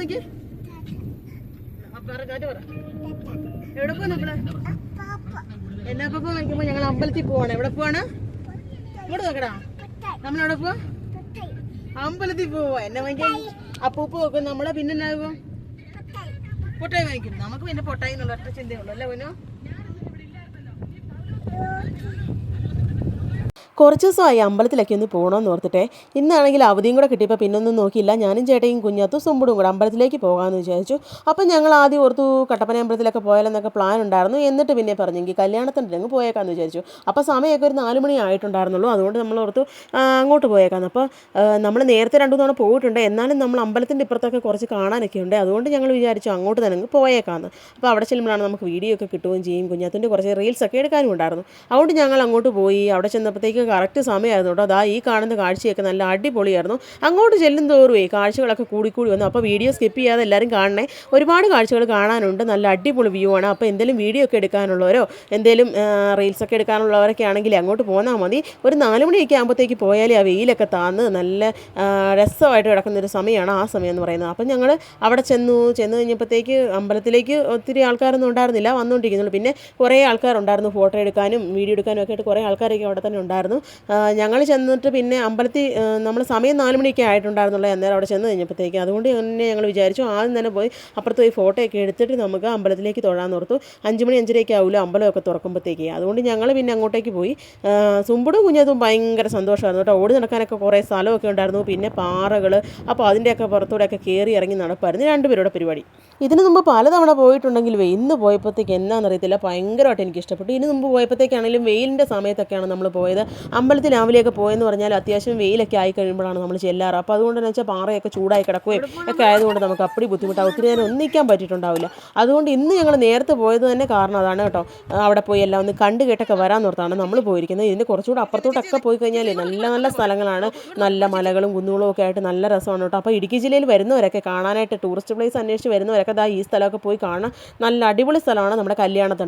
വാങ്ങിക്കേ. എവിടെ പോവാ നമ്മള്? എന്നാ പപ്പ വാങ്ങിക്കുമ്പോ ഞങ്ങൾ അമ്പലത്തിൽ പോവാണ്. എവിടെ പോവാണ്? ഇങ്ങോട്ട് നോക്കടാ. നമ്മളെവിടെ പോവാ? അമ്പലത്തിൽ പോവാ. എന്നെ വാങ്ങിക്കാൻ അപ്പൂപ്പ് നോക്കും നമ്മളെ. പിന്നെ എന്നാകും? പൊട്ടായി വാങ്ങിക്കും. നമുക്ക് പിന്നെ പൊട്ടായി എന്നുള്ള ഒറ്റ ചിന്തയുള്ളൂ അല്ലേ പൊന്നോ? കുറച്ച് ദിവസമായി അമ്പലത്തിലൊക്കെ ഒന്ന് പോകണമെന്ന് ഓർത്തിട്ടെ. ഇന്നാണെങ്കിൽ അവധിയും കൂടെ കിട്ടിയപ്പോൾ പിന്നൊന്നും നോക്കിയില്ല. ഞാനും ചേട്ടയും കുഞ്ഞാത്തും സുമ്പുടും കൂടെ അമ്പലത്തിലേക്ക് പോകാമെന്ന് വിചാരിച്ചു. അപ്പം ഞങ്ങൾ ആദ്യം ഓർത്തു കട്ടപ്പന അമ്പലത്തിലൊക്കെ പോയാലെന്നൊക്കെ പ്ലാൻ ഉണ്ടായിരുന്നു. എന്നിട്ട് പിന്നെ പറഞ്ഞെങ്കിൽ കല്യാണത്തിൻ്റെ അങ്ങ് പോയേക്കാമെന്ന് വിചാരിച്ചു. അപ്പോൾ സമയമൊക്കെ ഒരു 4 മണി ആയിട്ടുണ്ടായിരുന്നുള്ളൂ. അതുകൊണ്ട് നമ്മൾ ഓർത്തു അങ്ങോട്ട് പോയേക്കാമെന്ന്. അപ്പോൾ നമ്മൾ നേരത്തെ 2 തവണ പോയിട്ടുണ്ട്. എന്നാലും നമ്മൾ അമ്പലത്തിൻ്റെ ഇപ്പുറത്തൊക്കെ കുറച്ച് കാണാനൊക്കെ ഉണ്ട്. അതുകൊണ്ട് ഞങ്ങൾ വിചാരിച്ചു അങ്ങോട്ട് തന്നെ അങ്ങ് പോയേക്കാമെന്ന്. അപ്പോൾ അവിടെ ചെല്ലുമ്പോഴാണ് നമുക്ക് വീഡിയോ ഒക്കെ കിട്ടുകയും ചെയ്യും. കുഞ്ഞാത്തിൻ്റെ കുറച്ച് റീൽസൊക്കെ എടുക്കാനും ഉണ്ടായിരുന്നു. അതുകൊണ്ട് ഞങ്ങൾ അങ്ങോട്ട് പോയി. അവിടെ ചെന്നപ്പോഴത്തേക്ക് കറക്റ്റ് സമയമായിരുന്നു കേട്ടോ. അതാ ഈ കാണുന്ന കാഴ്ചയൊക്കെ നല്ല അടിപൊളിയായിരുന്നു. അങ്ങോട്ട് ചെല്ലും തോറുമേ കാഴ്ചകളൊക്കെ കൂടിക്കൂടി വന്നു. അപ്പോൾ വീഡിയോ സ്കിപ്പ് ചെയ്യാതെ എല്ലാവരും കാണണേ. ഒരുപാട് കാഴ്ചകൾ കാണാനുണ്ട്. നല്ല അടിപൊളി വ്യൂ ആണ്. അപ്പോൾ എന്തെങ്കിലും വീഡിയോ ഒക്കെ എടുക്കാനുള്ളവരോ എന്തെങ്കിലും റീൽസൊക്കെ എടുക്കാനുള്ളവരൊക്കെ ആണെങ്കിൽ അങ്ങോട്ട് പോന്നാൽ മതി. ഒരു 4 മണിയൊക്കെ ആകുമ്പോഴത്തേക്ക് പോയാലേ ആ വെയിലൊക്കെ താന്ന് നല്ല രസമായിട്ട് കിടക്കുന്നൊരു സമയമാണ് ആ സമയം എന്ന് പറയുന്നത്. അപ്പം ഞങ്ങൾ അവിടെ ചെന്ന് കഴിഞ്ഞപ്പോഴത്തേക്ക് അമ്പലത്തിലേക്ക് ഒത്തിരി ആൾക്കാരൊന്നും ഉണ്ടായിരുന്നില്ല, വന്നുകൊണ്ടിരിക്കുന്നുള്ളൂ. പിന്നെ കുറേ ആൾക്കാരുണ്ടായിരുന്നു ഫോട്ടോ എടുക്കാനും വീഡിയോ എടുക്കാനും ഒക്കെ ആയിട്ട്. കുറേ ആൾക്കാരൊക്കെ അവിടെ തന്നെ ഉണ്ടായിരുന്നു. ഞങ്ങൾ ചെന്നിട്ട് പിന്നെ അമ്പലത്തിൽ നമ്മൾ സമയം 4 മണിയൊക്കെ ആയിട്ടുണ്ടായിരുന്നുള്ളൂ അന്നേരം അവിടെ ചെന്ന് കഴിഞ്ഞപ്പോഴത്തേക്ക്. അതുകൊണ്ട് തന്നെ ഞങ്ങൾ വിചാരിച്ചു ആദ്യം തന്നെ പോയി അപ്പുറത്ത് പോയി ഫോട്ടോ ഒക്കെ എടുത്തിട്ട് നമുക്ക് അമ്പലത്തിലേക്ക് തൊഴാൻ ഓർത്തു. 5 മണി 5:30 ആവുമല്ലോ അമ്പലമൊക്കെ തുറക്കുമ്പോഴത്തേക്ക്. അതുകൊണ്ട് ഞങ്ങൾ പിന്നെ അങ്ങോട്ടേക്ക് പോയി. സുമ്പുടും കുഞ്ഞതും ഭയങ്കര സന്തോഷമായിരുന്നു കേട്ടോ. ഓടി നടക്കാനൊക്കെ കുറേ സ്ഥലമൊക്കെ ഉണ്ടായിരുന്നു. പിന്നെ പാറകൾ, അപ്പോൾ അതിൻ്റെയൊക്കെ പുറത്തൂടെയൊക്കെ കയറി ഇറങ്ങി നടപ്പായിരുന്നു 2 പേരുടെ പരിപാടി. ഇതിന് മുമ്പ് പലതവണ പോയിട്ടുണ്ടെങ്കിലും ഇന്ന് പോയപ്പോഴത്തേക്ക് എന്നാണെന്നറിയത്തില്ല, ഭയങ്കരമായിട്ട് എനിക്ക് ഇഷ്ടപ്പെട്ടു. ഇതിന് മുമ്പ് പോയപ്പോഴത്തേക്കാണെങ്കിലും വെയിലിൻ്റെ സമയത്തൊക്കെയാണ് നമ്മൾ പോയത്. അമ്പലത്തിൽ രാവിലെയൊക്കെ പോയെന്ന് പറഞ്ഞാൽ അത്യാവശ്യം വെയിലൊക്കെ ആയി കഴിയുമ്പോഴാണ് നമ്മൾ ചെല്ലാറ്. അപ്പോൾ അതുകൊണ്ട് എന്ന് വെച്ചാൽ പാറയൊക്കെ ചൂടായി കിടക്കുകയും ഒക്കെ ആയതുകൊണ്ട് നമുക്ക് അപ്പടി ബുദ്ധിമുട്ടാവും. ഒത്തിരി നേരം ഒന്നിക്കാൻ പറ്റിയിട്ടുണ്ടാവില്ല. അതുകൊണ്ട് ഇന്ന് ഞങ്ങൾ നേരത്തെ പോയത് തന്നെ കാരണം അതാണ് കേട്ടോ. അവിടെ പോയി എല്ലാം ഒന്ന് കണ്ടു കേട്ടൊക്കെ വരാൻ ഓർത്താണ് നമ്മൾ പോയിരിക്കുന്നത്. ഇതിൻ്റെ കുറച്ചുകൂടെ അപ്പുറത്തോട്ടൊക്കെ പോയി കഴിഞ്ഞാൽ നല്ല നല്ല സ്ഥലങ്ങളാണ്. നല്ല മലകളും കുന്നുകളും ഒക്കെ ആയിട്ട് നല്ല രസമാണ് കേട്ടോ. അപ്പോൾ ഇടുക്കി ജില്ലയിൽ വരുന്നവരൊക്കെ കാണാനായിട്ട് ടൂറിസ്റ്റ് പ്ലേസ് അന്വേഷിച്ച് വരുന്നവരൊക്കെ ഈ സ്ഥലമൊക്കെ പോയി കാണാൻ നല്ല അടിപൊളി സ്ഥലമാണ് നമ്മുടെ കല്യാണത്തിന്.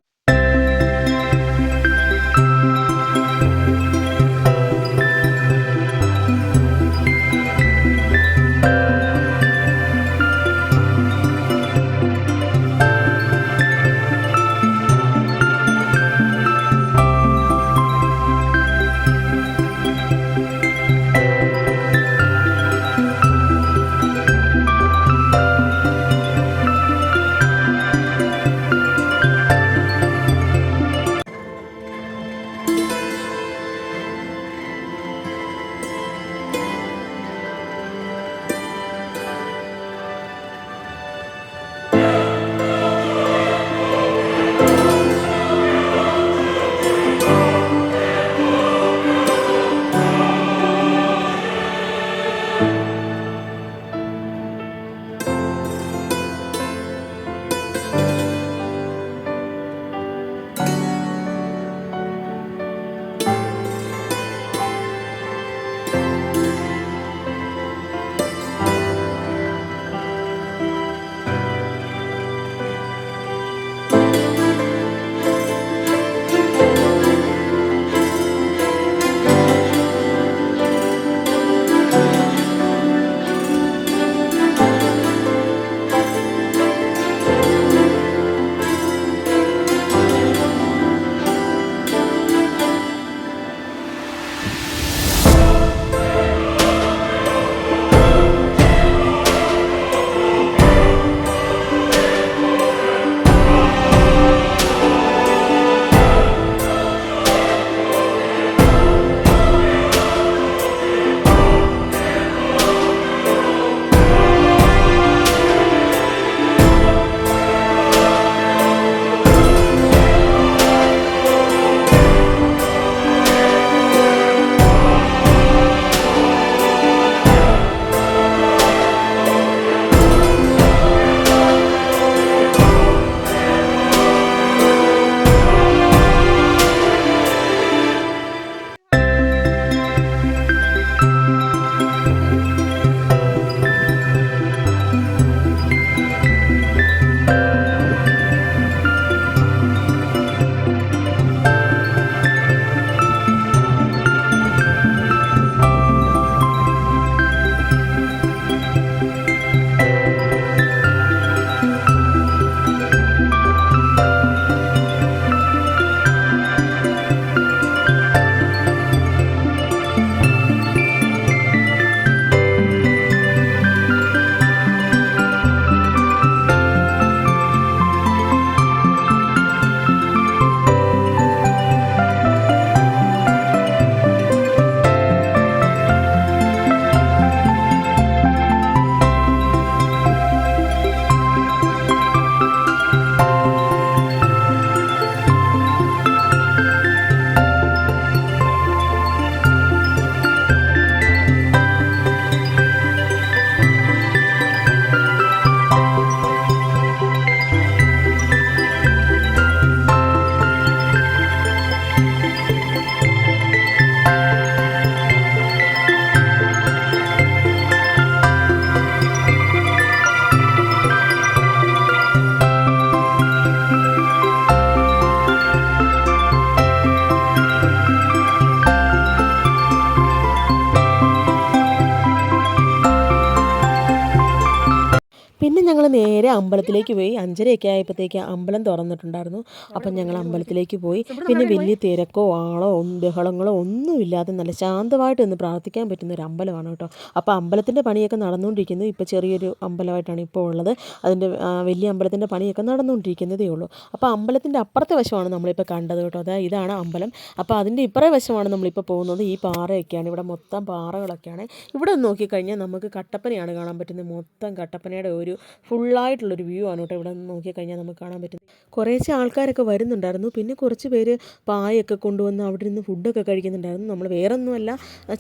ഞങ്ങൾ നേരെ അമ്പലത്തിലേക്ക് പോയി. 5:30 ആയപ്പോഴത്തേക്ക് അമ്പലം തുറന്നിട്ടുണ്ടായിരുന്നു. അപ്പം ഞങ്ങൾ അമ്പലത്തിലേക്ക് പോയി. പിന്നെ വലിയ തിരക്കോ ആളോ ബഹളങ്ങളോ ഒന്നുമില്ലാതെ നല്ല ശാന്തമായിട്ട് നിന്ന് പ്രാർത്ഥിക്കാൻ പറ്റുന്ന ഒരു അമ്പലമാണ് കേട്ടോ. അപ്പോൾ അമ്പലത്തിൻ്റെ പണിയൊക്കെ നടന്നുകൊണ്ടിരിക്കുന്നു. ഇപ്പോൾ ചെറിയൊരു അമ്പലമായിട്ടാണ് ഇപ്പോൾ ഉള്ളത്. അതിൻ്റെ വലിയ അമ്പലത്തിൻ്റെ പണിയൊക്കെ നടന്നുകൊണ്ടിരിക്കുന്നതേ ഉള്ളൂ. അപ്പോൾ അമ്പലത്തിൻ്റെ അപ്പുറത്തെ വശമാണ് നമ്മളിപ്പോൾ കണ്ടത് കേട്ടോ. അതായത് ഇതാണ് അമ്പലം. അപ്പോൾ അതിൻ്റെ ഇപ്പുറേ വശമാണ് നമ്മളിപ്പോൾ പോകുന്നത്. ഈ പാറയൊക്കെയാണ്, ഇവിടെ മൊത്തം പാറകളൊക്കെയാണ്. ഇവിടെ നോക്കിക്കഴിഞ്ഞാൽ നമുക്ക് കട്ടപ്പനയാണ് കാണാൻ പറ്റുന്നത്. മൊത്തം കട്ടപ്പനയുടെ ഒരു ഫുള്ളായിട്ടുള്ളൊരു വ്യൂ ആണ് കേട്ടോ. ഇവിടെ നോക്കിക്കഴിഞ്ഞാൽ നമുക്ക് കാണാൻ പറ്റുന്നത്. കുറേശ്ശെ ആൾക്കാരൊക്കെ വരുന്നുണ്ടായിരുന്നു. പിന്നെ കുറച്ച് പേര് പായൊക്കെ കൊണ്ടുവന്ന് അവിടെ നിന്ന് ഫുഡൊക്കെ കഴിക്കുന്നുണ്ടായിരുന്നു. നമ്മൾ വേറെ ഒന്നുമല്ല,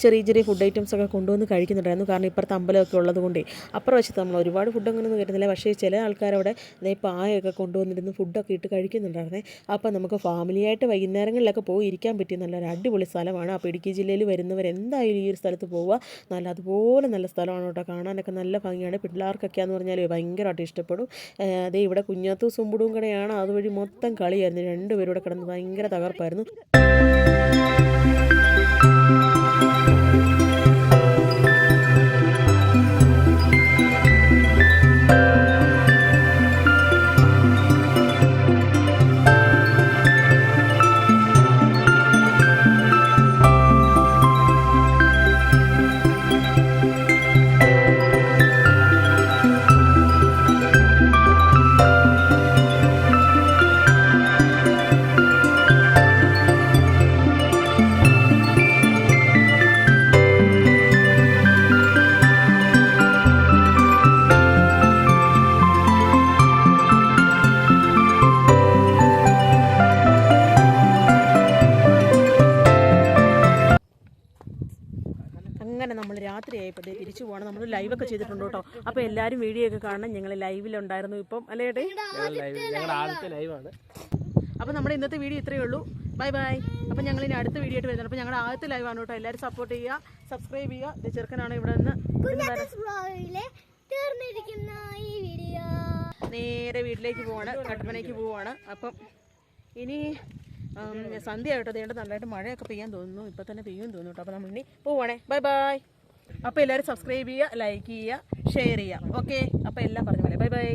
ചെറിയ ചെറിയ ഫുഡ് ഐറ്റംസൊക്കെ കൊണ്ടുവന്ന് കഴിക്കുന്നുണ്ടായിരുന്നു. കാരണം ഇപ്പുറത്തെ അമ്പലമൊക്കെ ഉള്ളത് കൊണ്ടേ. അപ്പുറം വശത്ത് നമ്മൾ ഒരുപാട് ഫുഡൊന്നും വരുന്നില്ല. പക്ഷേ ചില ആൾക്കാരവിടെ പായൊക്കെ കൊണ്ടുവന്നിരുന്ന് ഫുഡൊക്കെ ഇട്ട് കഴിക്കുന്നുണ്ടായിരുന്നേ. അപ്പോൾ നമുക്ക് ഫാമിലിയായിട്ട് വൈകുന്നേരങ്ങളിലൊക്കെ പോയി ഇരിക്കാൻ പറ്റിയ നല്ലൊരു അടിപൊളി സ്ഥലമാണ്. അപ്പോൾ ഇടുക്കി ജില്ലയിൽ വരുന്നവരെന്തായാലും ഈ ഒരു സ്ഥലത്ത് പോവുക. അതുപോലെ നല്ല സ്ഥലമാണ് കേട്ടോ. കാണാനൊക്കെ നല്ല ഭംഗിയാണ്. പിള്ളേർക്കൊക്കെയാണെന്ന് പറഞ്ഞാൽ ഭയങ്കരമായിട്ട് ഇഷ്ടപ്പെടും. അതേ ഇവിടെ കുഞ്ഞാത്തു സുമ്പുടും കടയാണ്. അതുവഴി മൊത്തം കളിയായിരുന്നു. രണ്ടുപേരും ഇവിടെ കിടന്ന് ഭയങ്കര തകർപ്പായിരുന്നു. അങ്ങനെ നമ്മൾ രാത്രിയായപ്പോഴത്തേ തിരിച്ചു പോകണം. നമ്മൾ ലൈവൊക്കെ ചെയ്തിട്ടുണ്ട് കേട്ടോ. അപ്പോൾ എല്ലാവരും വീഡിയോ ഒക്കെ കാണണം. ഞങ്ങൾ ലൈവിലുണ്ടായിരുന്നു ഇപ്പം, അല്ലേ ഏട്ടേ? അപ്പോൾ നമ്മുടെ ഇന്നത്തെ വീഡിയോ ഇത്രയേ ഉള്ളൂ. Bye bye. അപ്പോൾ ഞങ്ങൾ ഇനി അടുത്ത വീഡിയോ ആയിട്ട് വരുന്നുണ്ട്. അപ്പോൾ ഞങ്ങളുടെ ആദ്യത്തെ ലൈവാണ് കേട്ടോ. എല്ലാവരും സപ്പോർട്ട് ചെയ്യുക, സബ്സ്ക്രൈബ് ചെയ്യുക. ഇത് ചെറുക്കനാണ് ഇവിടെ നിന്ന് നേരെ വീട്ടിലേക്ക് പോവാണ്, കട്ടപ്പനയ്ക്ക് പോവാണ്. അപ്പം ഇനി സന്ധ്യ ആയിട്ടോ. അതുകൊണ്ട് നല്ലതായിട്ട് മഴയൊക്കെ പെയ്യാൻ തോന്നുന്നു. ഇപ്പം തന്നെ പെയ്യുമെന്ന് തോന്നുന്നു കേട്ടോ. അപ്പോൾ നമ്മൾ ഇനി പോവാണേ. Bye bye. അപ്പോൾ എല്ലാവരും സബ്സ്ക്രൈബ് ചെയ്യുക, ലൈക്ക് ചെയ്യുക, ഷെയർ ചെയ്യുക. ഓക്കെ, അപ്പോൾ എല്ലാം പറഞ്ഞ പോലെ ബൈ ബൈ.